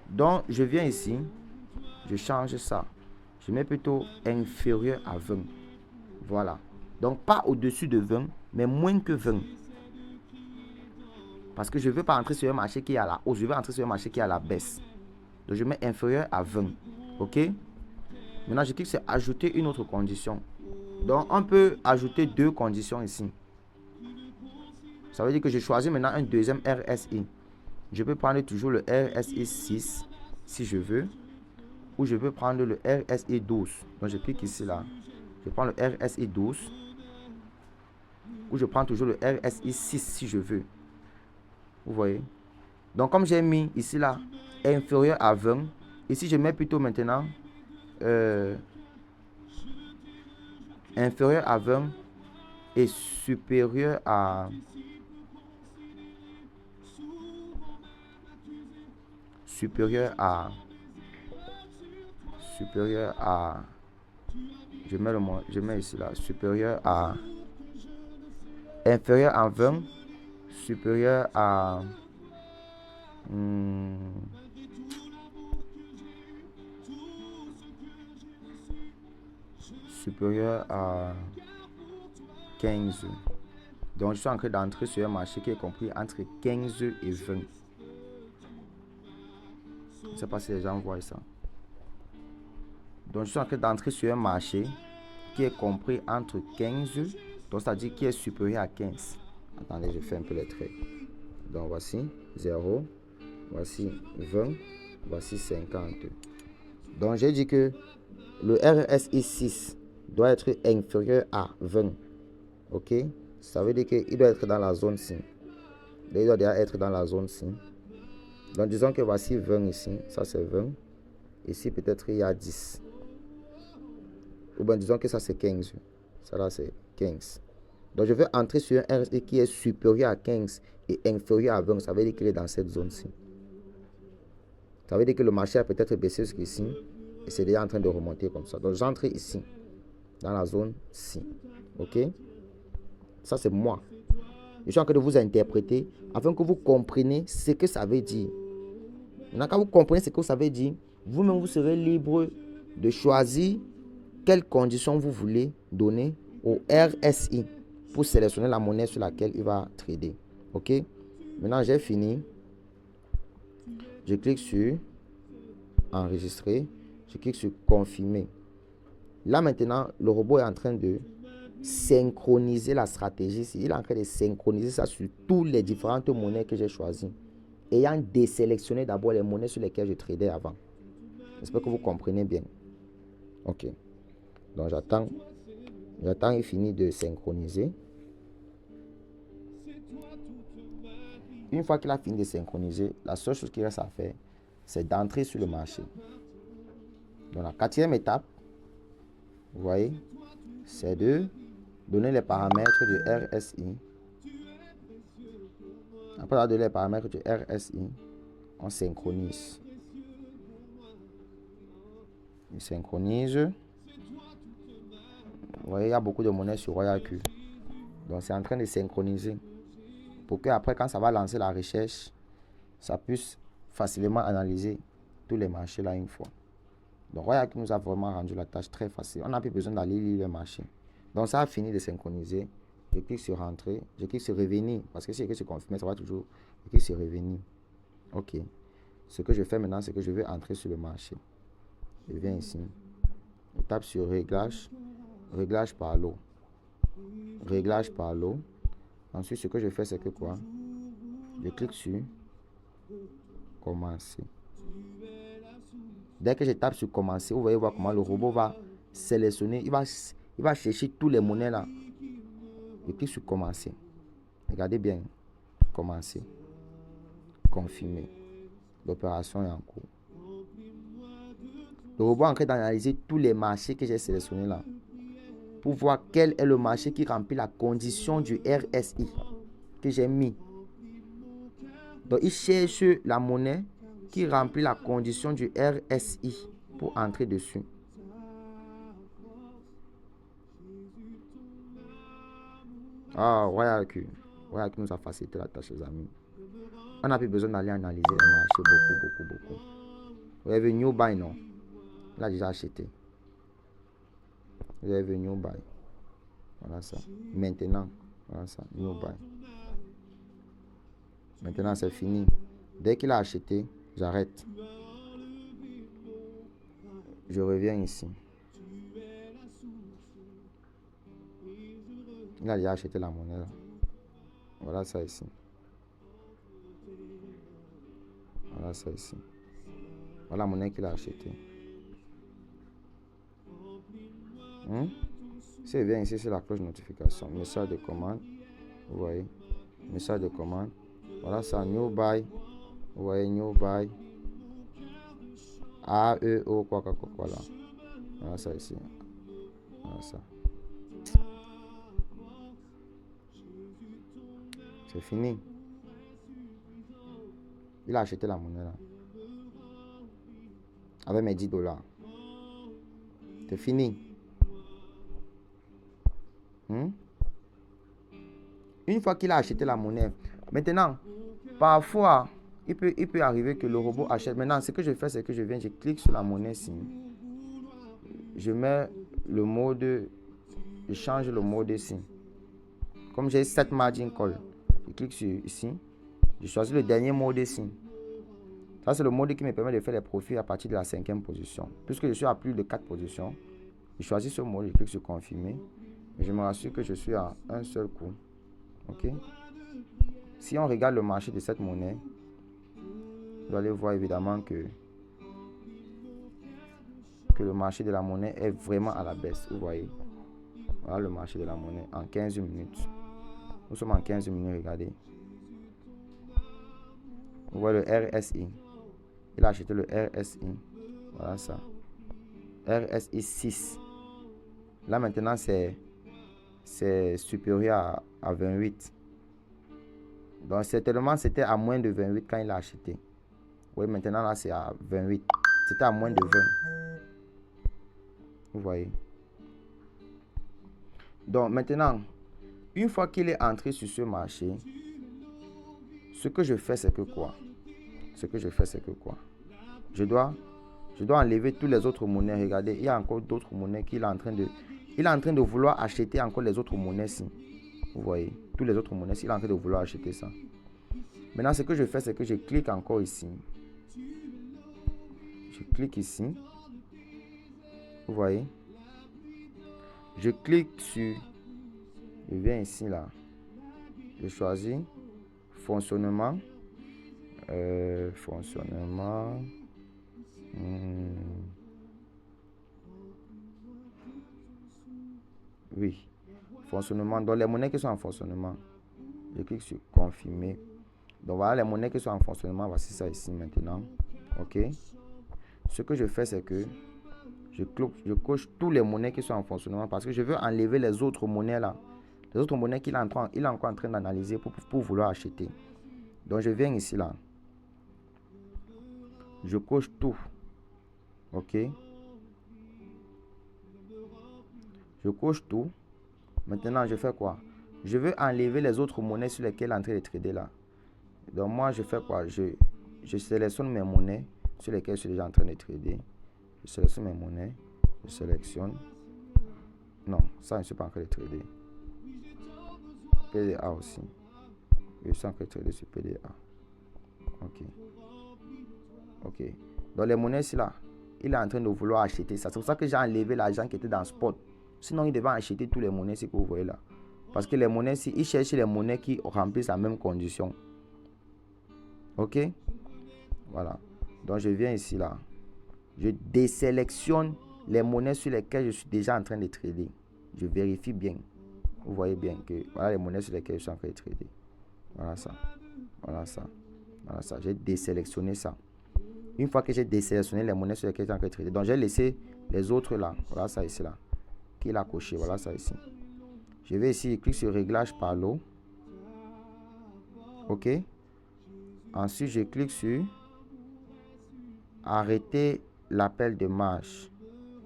Donc, je viens ici. Je change ça. Je mets plutôt inférieur à 20. Voilà. Donc, pas au-dessus de 20, mais moins que 20. Parce que je ne veux pas entrer sur un marché qui est à la hausse. Je veux entrer sur un marché qui est à la baisse. Donc, je mets inférieur à 20. Ok? Maintenant, je clique sur ajouter une autre condition. Donc, on peut ajouter deux conditions ici. Ça veut dire que je choisis maintenant un deuxième RSI. Je peux prendre toujours le RSI 6 si je veux. Ou je peux prendre le RSI 12. Donc, je clique ici là. Je prends le RSI 12. Ou je prends toujours le RSI 6 si je veux. Vous voyez? Donc, comme j'ai mis ici là, inférieur à 20. Ici, je mets plutôt maintenant inférieur à 20 et supérieur à je mets ici là supérieur à inférieur à 20 supérieur à supérieur à 15. Donc je suis en train d'entrer sur un marché qui est compris entre 15 et 20. Je ne sais pas si les gens voient ça. Donc je suis en train d'entrer sur un marché qui est compris entre 15, donc c'est-à-dire qui est supérieur à 15. Attendez, je fais un peu les traits. Donc voici 0, voici 20, voici 50. Donc j'ai dit que le RSI 6 doit être inférieur à 20. Ok? Ça veut dire qu'il doit être dans la zone ci. Il doit déjà être dans la zone ci. Donc disons que voici 20 ici. Ça c'est 20. Ici peut-être il y a 10. Ou bien disons que ça c'est 15. Ça là c'est 15. Donc je vais entrer sur un RSI qui est supérieur à 15 et inférieur à 20. Ça veut dire qu'il est dans cette zone-ci. Ça veut dire que le marché a peut-être baissé jusqu'ici et c'est déjà en train de remonter comme ça. Donc j'entre ici, dans la zone ci. Ok? Ça c'est moi. Je suis en train de vous interpréter afin que vous compreniez ce que ça veut dire. Maintenant, quand vous comprenez ce que ça veut dire, vous-même vous serez libre de choisir quelles conditions vous voulez donner au RSI pour sélectionner la monnaie sur laquelle il va trader. Ok? Maintenant, j'ai fini. Je clique sur enregistrer. Je clique sur confirmer. Là maintenant, le robot est en train de synchroniser la stratégie. Il est en train de synchroniser ça sur toutes les différentes monnaies que j'ai choisies. Ayant désélectionné d'abord les monnaies sur lesquelles je tradais avant. J'espère que vous comprenez bien. Ok. Donc j'attends. Il finit de synchroniser. Une fois qu'il a fini de synchroniser, la seule chose qu'il reste à faire, c'est d'entrer sur le marché. Donc la quatrième étape, vous voyez, c'est de donner les paramètres du RSI. Après avoir donné les paramètres du RSI, on synchronise. Il synchronise. Vous voyez, il y a beaucoup de monnaies sur RoyalQ. Donc c'est en train de synchroniser. Pour que après, quand ça va lancer la recherche, ça puisse facilement analyser tous les marchés là une fois. Donc, Royal nous a vraiment rendu la tâche très facile. On n'a plus besoin d'aller lire le marché. Donc, ça a fini de synchroniser. Je clique sur rentrer. Je clique sur revenir. Parce que si je clique sur confirmer, ça va toujours. Je clique sur revenir. OK. Ce que je fais maintenant, c'est que je vais entrer sur le marché. Je viens ici. Je tape sur réglage. Réglage par lot. Réglage par lot. Ensuite, ce que je fais, c'est que quoi? Je clique sur commencer. Dès que je tape sur commencer, vous voyez voir comment le robot va sélectionner. Il va chercher tous les monnaies là. Je clique sur commencer. Regardez bien. Commencer. Confirmer. L'opération est en cours. Le robot est en train d'analyser tous les marchés que j'ai sélectionnés là. Pour voir quel est le marché qui remplit la condition du RSI que j'ai mis. Donc, il cherche la monnaie qui remplit la condition du RSI pour entrer dessus. Ah, Royal Q nous a facilité la tâche, les amis. On n'a plus besoin d'aller analyser les marchés beaucoup. Vous avez vu New Buy, non? Il a déjà acheté. Vous avez vu New Buy. Voilà ça. Maintenant, voilà ça. New Buy. Maintenant, c'est fini. Dès qu'il a acheté, j'arrête. Je reviens ici. Il a déjà acheté la monnaie là. Voilà ça ici. Voilà ça ici. Voilà la monnaie qu'il a acheté. Si je viens ici sur la cloche de notification, message de commande. Vous voyez. Message de commande. Voilà ça. New Buy. Vous voyez New Buy. AEO quoi là. Voilà ça ici. Voilà ça. C'est fini. Il a acheté la monnaie là. Avec mes $10. C'est fini. Une fois qu'il a acheté la monnaie, maintenant, parfois, il peut arriver que le robot achète. Maintenant, ce que je fais, c'est que je clique sur la monnaie ici. Je mets le mode, je change le mode ici. Comme j'ai 7 margin call, je clique sur ici. Je choisis le dernier mode ici. Ça, c'est le mode qui me permet de faire les profits à partir de la 5e position. Puisque je suis à plus de 4 positions, je choisis ce mode, je clique sur confirmer. Et je me rassure que je suis à un seul coup. OK? Si on regarde le marché de cette monnaie, vous allez voir évidemment que le marché de la monnaie est vraiment à la baisse. Vous voyez? Voilà le marché de la monnaie en 15 minutes. Nous sommes en 15 minutes, regardez. Vous voyez le RSI. Il a acheté le RSI. Voilà ça. RSI 6. Là maintenant c'est supérieur à 28. Donc certainement c'était à moins de 28 quand il a acheté. Oui, maintenant là c'est à 28. C'était à moins de 20. Vous voyez. Donc maintenant, une fois qu'il est entré sur ce marché, ce que je fais c'est que quoi? Je dois enlever toutes les autres monnaies. Regardez, il y a encore d'autres monnaies qu'il est en train de... Il est en train de vouloir acheter encore les autres monnaies ici. Vous voyez, toutes les autres monnaies, il est en train de vouloir acheter ça. Maintenant, ce que je fais, c'est que je clique encore ici. Je clique ici. Vous voyez. Je clique sur... Je viens ici, là. Je choisis fonctionnement. Fonctionnement. Oui. Fonctionnement. Donc, les monnaies qui sont en fonctionnement. Je clique sur confirmer. Donc, voilà les monnaies qui sont en fonctionnement. Voici ça ici maintenant. OK. Ce que je fais, c'est que je coche tous les monnaies qui sont en fonctionnement parce que je veux enlever les autres monnaies là. Les autres monnaies qu'il est encore en train d'analyser pour vouloir acheter. Donc, je viens ici là. Je coche tout. OK. Je coche tout. Maintenant, je fais quoi? Je veux enlever les autres monnaies sur lesquelles il est en train de trader là. Donc, moi, je fais quoi? Je sélectionne mes monnaies sur lesquelles je suis déjà en train de trader. Je sélectionne mes monnaies. Je sélectionne. Non, ça, je ne suis pas en train de trader. PDA aussi. Je suis en train de trader sur PDA. Ok. Ok. Donc, les monnaies, c'est là. Il est en train de vouloir acheter ça. C'est pour ça que j'ai enlevé l'argent qui était dans Spot. Sinon, il devait acheter tous les monnaies, ce que vous voyez là. Parce que les monnaies, il cherche les monnaies qui remplissent la même condition. Ok. Voilà. Donc, je viens ici là. Je désélectionne les monnaies sur lesquelles je suis déjà en train de trader. Je vérifie bien. Vous voyez bien que voilà les monnaies sur lesquelles je suis en train de trader. Voilà ça. Voilà ça. Voilà ça. J'ai désélectionné ça. Une fois que j'ai désélectionné les monnaies sur lesquelles je suis en train de trader, donc j'ai laissé les autres là. Voilà ça ici là. Qu'il a coché. Voilà ça ici. Je vais ici, je clique sur réglage par lot. Ok. Ensuite, je clique sur arrêter l'appel de marge.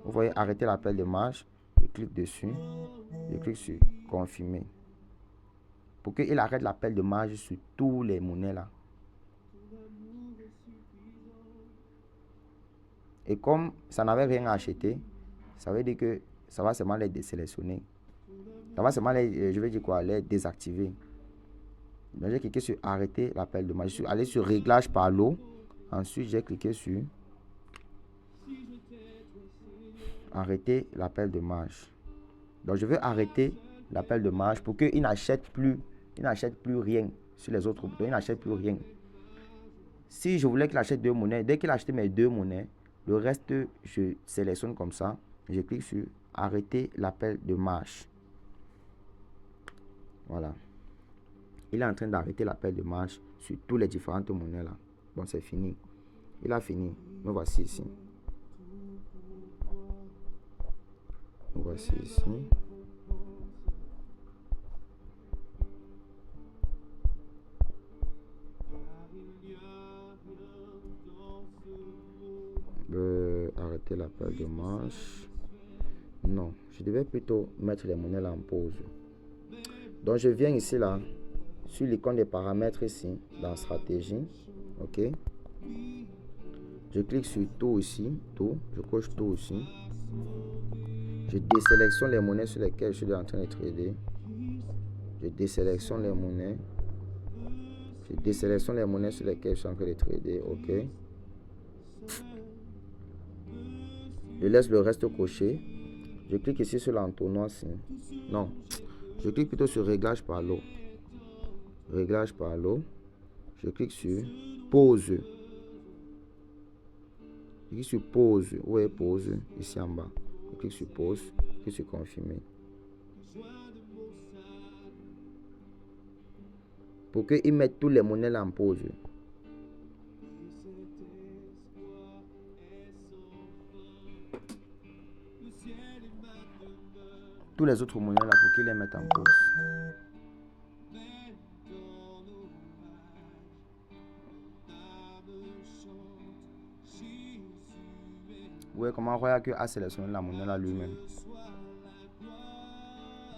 Vous voyez, arrêter l'appel de marge. Je clique dessus. Je clique sur confirmer. Pour qu'il arrête l'appel de marge sur tous les monnaies là. Et comme ça n'avait rien à acheter, ça veut dire que ça va seulement les désélectionner. Ça va seulement les, je vais dire quoi, les désactiver. Donc j'ai cliqué sur arrêter l'appel de marge. Je suis allé sur réglage par lot. Ensuite, j'ai cliqué sur arrêter l'appel de marge. Donc je veux arrêter l'appel de marge pour qu'il n'achète plus rien sur les autres. Donc il n'achète plus rien. Si je voulais qu'il achète deux monnaies, dès qu'il a acheté mes deux monnaies, le reste, je sélectionne comme ça. Je clique sur arrêter l'appel de marge. Voilà. Il est en train d'arrêter l'appel de marge sur tous les différentes monnaies là. Bon, c'est fini. Il a fini. Nous voici ici. Nous voici ici. Arrêter l'appel de marge. Non, je devais plutôt mettre les monnaies là en pause. Donc je viens ici là, sur l'icône des paramètres ici, dans stratégie. Ok. Je clique sur tout ici, tout. Je coche tout ici. Je désélectionne les monnaies sur lesquelles je suis en train de trader. Je désélectionne les monnaies. Je désélectionne les monnaies sur lesquelles je suis en train de trader. Ok. Je laisse le reste coché. Je clique ici sur l'entonnoir. Non. Je clique plutôt sur réglage par lot. Réglage par lot. Je clique sur pause. Je clique sur pause. Où est pause? Ici en bas. Je clique sur pause. Je clique sur confirmer. Pour qu'il mette tous les monnaies là en pause. Tous les autres monnaies là pour qu'il les mette en pause. Vous voyez comment Royaku a sélectionné la monnaie là lui-même.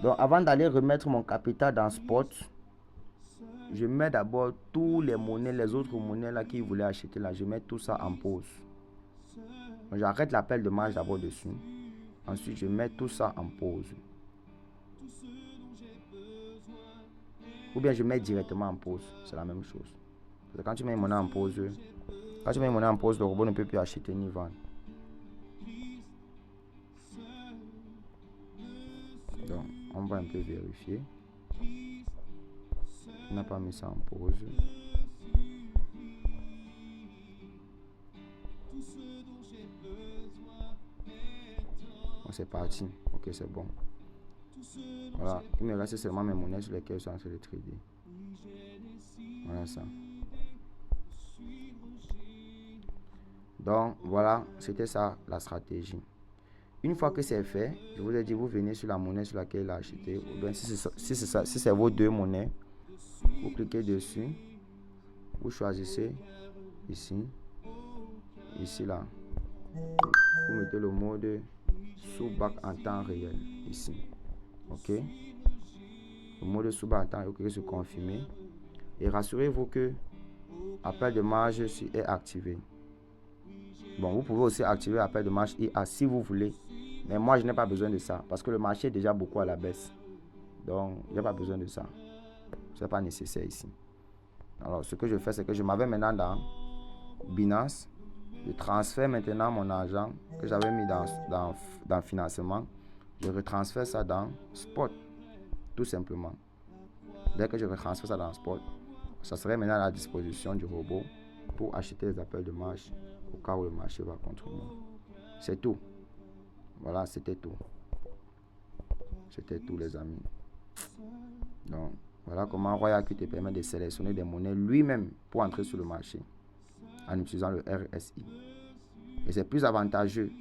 Donc avant d'aller remettre mon capital dans Spot, je mets d'abord tous les monnaies, les autres monnaies là qu'il voulait acheter là, je mets tout ça en pause. Donc j'arrête l'appel de marge d'abord dessus. Ensuite je mets tout ça en pause. Ou bien je mets directement en pause, c'est la même chose. Parce que quand tu mets une monnaie en pause, le robot ne peut plus acheter ni vendre. Donc on va un peu vérifier. Il n'a pas mis ça en pause. Bon, c'est parti. Ok, c'est bon. Voilà, il me reste seulement mes monnaies sur lesquelles je suis en train de trader. Voilà ça. Donc voilà, c'était ça la stratégie. Une fois que c'est fait, je vous ai dit, vous venez sur la monnaie sur laquelle il a acheté. Ou bien si c'est vos deux monnaies, vous cliquez dessus. Vous choisissez ici. Ici là. Vous mettez le mode sous-back en temps réel. Ici. Ok. Le mode sous-back en temps réel. Vous cliquez sur confirmer. Et rassurez-vous que l'appel de marge est activé. Bon, vous pouvez aussi activer l'appel de marche IA si vous voulez. Mais moi, je n'ai pas besoin de ça parce que le marché est déjà beaucoup à la baisse. Donc, je n'ai pas besoin de ça. Ce n'est pas nécessaire ici. Alors, ce que je fais, c'est que je m'avais maintenant dans Binance. Je transfère maintenant mon argent que j'avais mis dans le financement. Je retransfère ça dans Spot, tout simplement. Dès que je retransfère ça dans Spot, ça serait maintenant à la disposition du robot pour acheter les appels de marche au cas où le marché va contre moi. C'est tout. Voilà, c'était tout. C'était tout, les amis. Donc, voilà comment RoyalQ te permet de sélectionner des monnaies lui-même pour entrer sur le marché en utilisant le RSI. Et c'est plus avantageux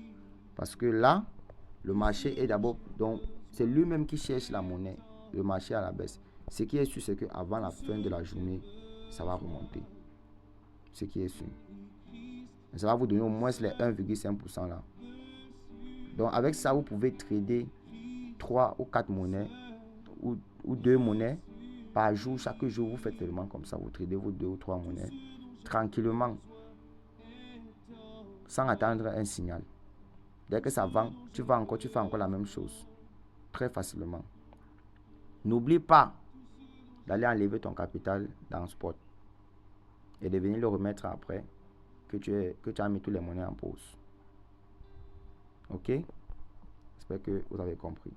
parce que là, le marché est d'abord, donc c'est lui-même qui cherche la monnaie, le marché à la baisse. Ce qui est sûr, c'est qu'avant la fin de la journée, ça va remonter. Ce qui est sûr. Et ça va vous donner au moins les 1,5% là. Donc avec ça, vous pouvez trader 3 ou 4 monnaies ou 2 monnaies par jour. Chaque jour, vous faites tellement comme ça. Vous tradez vos 2 ou 3 monnaies tranquillement, sans attendre un signal. Dès que ça vend, tu fais encore la même chose. Très facilement. N'oublie pas d'aller enlever ton capital dans Spot et de venir le remettre après que tu as mis toutes les monnaies en pause. Ok? J'espère que vous avez compris.